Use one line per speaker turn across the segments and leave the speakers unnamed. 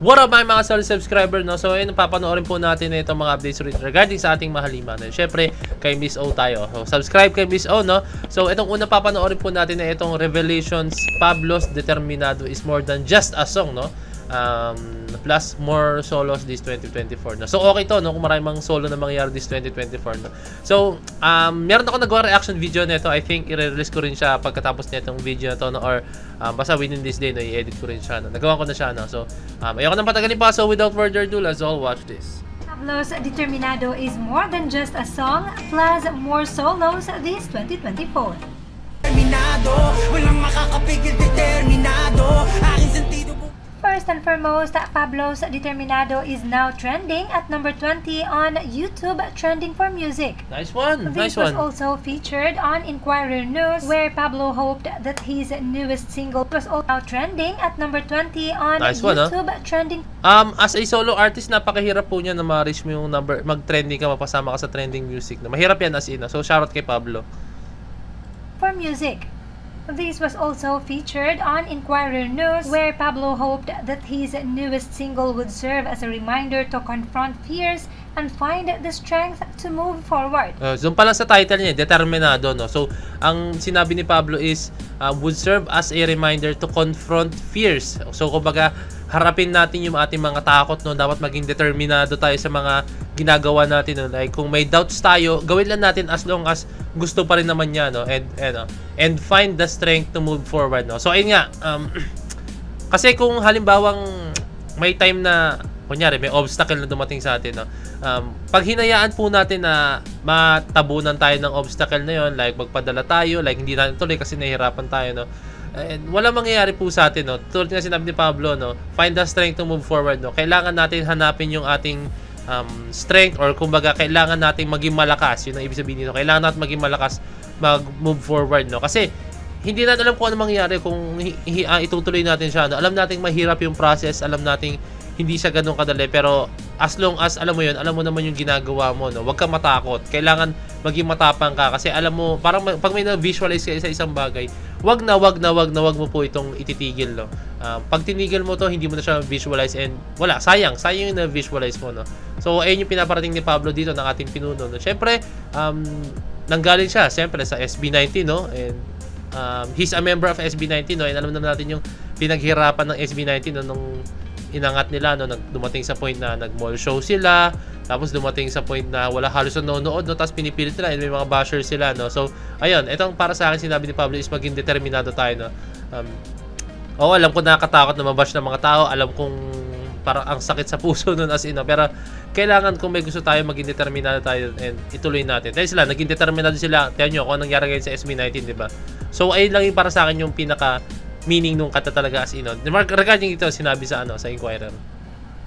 What up mga solid subscriber, no? So ayun, papanoorin po natin na itong mga updates regarding sa ating mahalima. Siyempre, kay Miss O tayo. So, subscribe kay Miss O, no? So itong una papanoorin po natin na itong Revelations Pablo's Determinado is more than just a song, no? Plus more solos this 2024, no? So okay to, no? Kung maraming mga solo na mangyayari this 2024, no? So meron ako nagawa reaction video nito. I think i-release ko rin siya pagkatapos nitong video na to, no? Or basta within this day, no? I-edit ko rin siya, no? Nagawa ko na siya, no? So ayoko nang patagalin pa. So without further ado, let's all watch this.
Pablo's Determinado is more than just a song, plus more solos this 2024.
Determinado, walang makakapigil, determinado, aking sentido.
First and foremost, Pablo's Determinado is now trending at number 20 on YouTube Trending for Music.
Nice one,
This
nice one.
was also featured on Inquirer News, where Pablo hoped that his newest single was also trending at number 20 on
Nice one,
YouTube Trending.
As a solo artist, napakahirap po niya na ma-reach mo yung number, mag-trending ka, mapasama ka sa trending music. Mahirap yan as in. So shoutout kay Pablo.
For music. This was also featured on Inquirer News, where Pablo hoped that his newest single would serve as a reminder to confront fears and find the strength to move forward.
Doon pa lang sa title niya, Determinado, no? So, ang sinabi ni Pablo is, would serve as a reminder to confront fears. So, kumbaga, harapin natin yung ating mga takot, no? Dapat maging determinado tayo sa mga ginagawa natin, no? Like, kung may doubts tayo, gawin lang natin as long as gusto pa rin naman niya, no? And find the strength to move forward, no? So, ayun nga, kasi kung halimbawang may time na, kunyari, may obstacle na dumating sa atin, no? Pag hinayaan po natin na matabunan tayo ng obstacle na yon, like magpadala tayo, like hindi natin tuloy kasi nahihirapan tayo, no? And wala mangyayari po sa atin, no? Tulad nga sinabi ni Pablo, no? Find the strength to move forward, no? Kailangan natin hanapin yung ating strength, or kumbaga kailangan nating maging malakas. Yun ang ibig sabihin nito. Kailangan natin maging malakas mag-move forward, no? Kasi hindi natin alam kung ano mangyayari kung itutuloy natin siya, no? Alam nating mahirap yung process, alam nating hindi siya ganun kadali, pero as long as alam mo yun, alam mo naman yung ginagawa mo, no? Huwag kang matakot. Kailangan maging matapang ka kasi alam mo, parang pag may na-visualize ka sa isang bagay, wag na wag mo po itong ititigil, no? Pag tinigil mo to, hindi mo na siya visualize, and wala, sayang yung na-visualize mo, no? So ayun yung pinaparating ni Pablo dito ng ating pinuno, no? Syempre, nanggaling siya syempre sa SB19, no? And he's a member of SB19, no? And alam naman natin yung pinaghirapan ng SB19, no? Nung inangat nila, no? Dumating sa point na nag-mall show sila, tapos dumating sa point na wala halos nanonood, no? Tapos pinipilit nila, and may mga bashers sila, no? So ayun, itong para sa akin sinabi ni Pablo is maging determinado tayo, no? Alam ko nakakatakot na mabash ng mga tao, alam kong parang ang sakit sa puso nun as in, no? Pero kailangan kung may gusto tayo, maging determinado tayo and ituloy natin. Dahil sila, naging determinado sila. Tiyan nyo kung anong nangyari ngayon sa SB19, di ba? So ayun lang yung para sa akin yung pinaka meaning nung kata talaga as in, no? Regarding ito, sinabi sa sa Inquirer.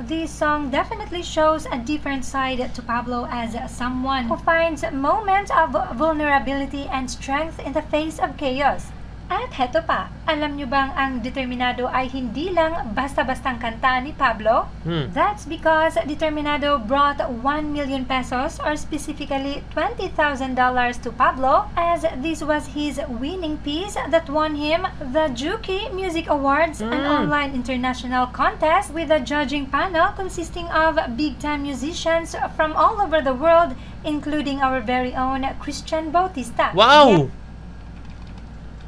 This song definitely shows a different side to Pablo as someone who finds moments of vulnerability and strength in the face of chaos. At heto pa, alam nyo bang ang Determinado ay hindi lang basta-bastang kanta ni Pablo? That's because Determinado brought 1 million pesos, or specifically $20,000 to Pablo, as this was his winning piece that won him the Juki Music Awards, an online international contest with a judging panel consisting of big-time musicians from all over the world, including our very own Christian Bautista.
Wow!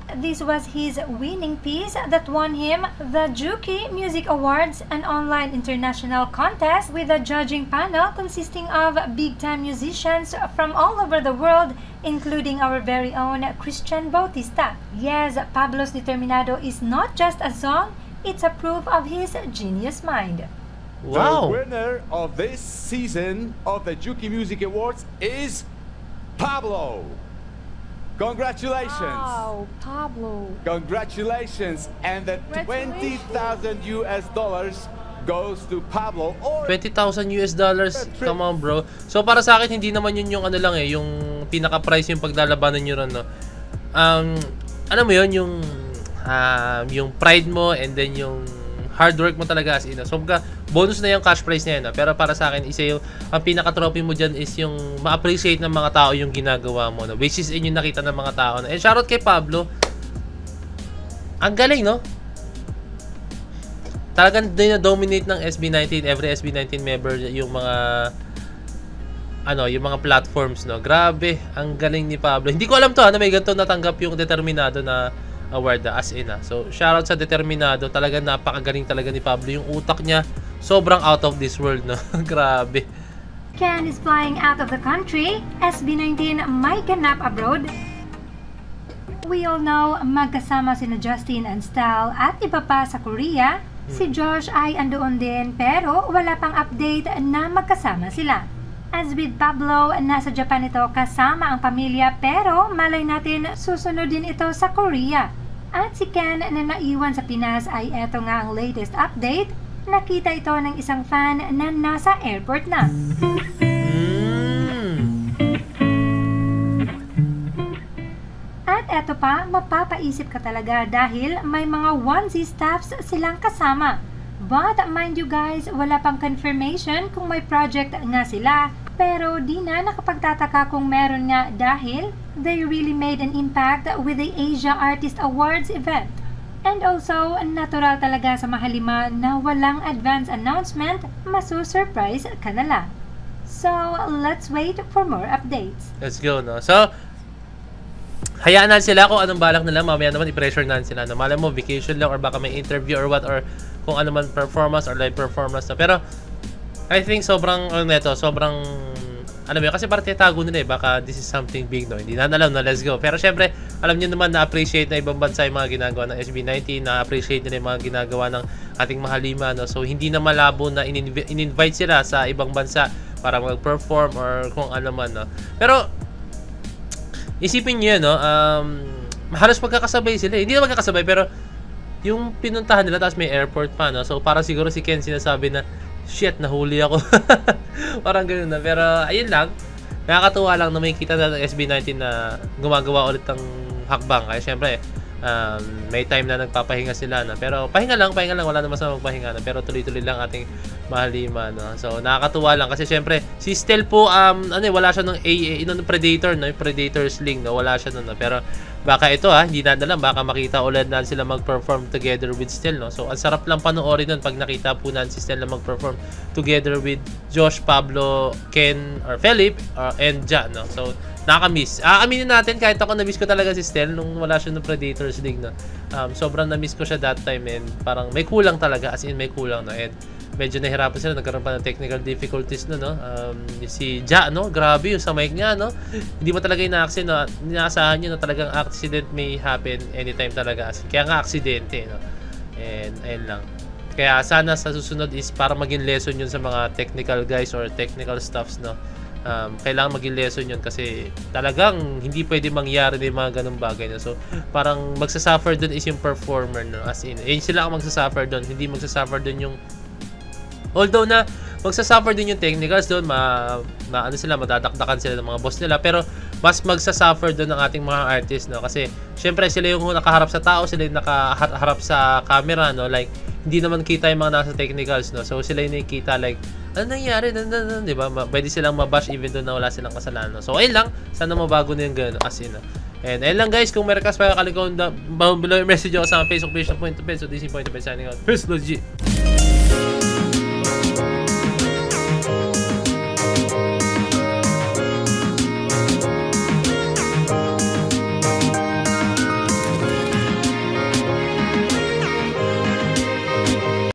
This was his winning piece that won him the Juki Music Awards, an online international contest with a judging panel consisting of big-time musicians from all over the world, including our very own Christian Bautista. Yes, Pablo's Determinado is not just a song, it's a proof of his genius mind.
Wow!
The winner of this season of the Juki Music Awards is Pablo. Congratulations!
Wow, Pablo!
Congratulations! And the $20,000 goes to Pablo. Or
$20,000. Come on, bro. So para sa akin, hindi naman yun yung ano lang yung pinaka-price yung paglalabanan nyo ron, no? Alam mo yun, yung pride mo, and then yung hard work mo talaga as in. So bonus na yung cash prize na yan, no? Pero para sa akin, isa yung ang pinaka-trophy mo dyan is yung ma-appreciate ng mga tao yung ginagawa mo, no? Which is yung nakita ng mga tao, no? And shoutout kay Pablo. Ang galing, no? talagang dina-dominate ng SB19, every SB19 member yung mga yung mga platforms, no. Grabe, ang galing ni Pablo. Hindi ko alam to, na may ganito natanggap yung Determinado na award, as in. So, shoutout sa Determinado. Talagang napakagaling talaga ni Pablo. Yung utak niya, sobrang out of this world, no. Grabe.
Ken is flying out of the country. SB19 may ganap abroad. We all know magkasama sina Justin and Stal at iba pa sa Korea. Si Josh ay andoon din pero wala pang update na magkasama sila. As with Pablo, nasa Japan ito kasama ang pamilya pero malay natin susunod din ito sa Korea. At si Ken na naiwan sa Pinas ay eto nga ang latest update. Nakita ito ng isang fan na nasa airport na. At eto pa, mapapaisip ka talaga dahil may mga onesie staffs silang kasama. But mind you guys, wala pang confirmation kung may project nga sila. Pero di na nakapagtataka kung meron nga dahil they really made an impact with the Asia Artist Awards event. And also, natural talaga sa Mahalima na walang advance announcement, masusurprise ka na lang. So, let's wait for more updates.
Let's go, no? So, hayaan na sila kung anong balak nila. Mamaya naman i-pressure na sila. No? Malay mo, vacation lang or baka may interview or what or kung ano man performance or live performance na. Pero, I think sobrang, kasi parang titago nila baka this is something big, no? Hindi na alam na, let's go. Pero syempre, alam niyo naman na-appreciate na ibang bansa yung mga ginagawa ng SB19, na-appreciate nila yung mga ginagawa ng ating Mahalima, no? So, hindi na malabo na in-invite sila sa ibang bansa para mag-perform or kung ano man, no? Pero, isipin niyo, no? Halos magkakasabay sila. Hindi na magkakasabay, pero yung pinuntahan nila, tapos may airport pa, no? So, para siguro si Ken sinasabi na, shit, nahuli ako. Parang ganoon na. Pero, ayun lang. Nakakatuwa lang na may kita na ng SB19 na gumagawa ulit ng hakbang. Kaya, syempre, may time na nagpapahinga sila. No? Pero, pahinga lang. Wala naman sa magpahinga. No? Pero, tuloy-tuloy lang ating Mahalima. No? So, nakakatuwa lang. Kasi, syempre, si Stel po, wala siya ng Predator, no? Yung Predator's Link, no? Wala siya nun. No? Pero, baka ito hindi na alam, baka makita ulit na sila mag-perform together with Stel, no? So, ang sarap lang panoorin nun pag nakita po na si Stel na mag-perform together with Josh, Pablo, Ken, or Philip, and Ja, no? So, nakaka-miss. Aminin natin, kahit ako na-miss ko talaga si Stel nung wala siya ng Predators League, no? Sobrang na-miss ko siya that time, and parang may kulang talaga, as in may kulang, no? And medyo nahirapan sila, nagkaroon pa ng technical difficulties no? Si Ja, no? Grabe yung sa mic niya, no? Hindi mo talaga inaasahan nyo na talagang accident may happen anytime talaga. Kaya nga aksidente, no? And ayun lang. Kaya sana sa susunod is para maging lesson yun sa mga technical guys or technical staffs, no? Kailangan maging lesson yun kasi talagang hindi pwede mangyari na yung mga ganung bagay, no? So, parang magsasuffer dun is yung performer, no? As in, sila ang magsasuffer dun, hindi magsasuffer dun yung although na magsasuffer din yung technicals doon, madadakdakan sila ng mga boss nila, pero mas magsasuffer doon ng ating mga artists, no? Kasi syempre sila yung nakaharap sa tao, sila yung nakaharap sa camera, no? Like hindi naman kita yung mga nasa technicals, no? So sila yung nakikita like ano nangyari, di ba? Pwede silang mabash even though na wala silang kasalanan, no? So ayun lang, sana mabago na yung gano'n as in, no? And ayun lang guys, kung may request pa kalikon below yung message ako sa Facebook page na Point to Pen. So this is Point to Pen signing out. Peace, Lord G.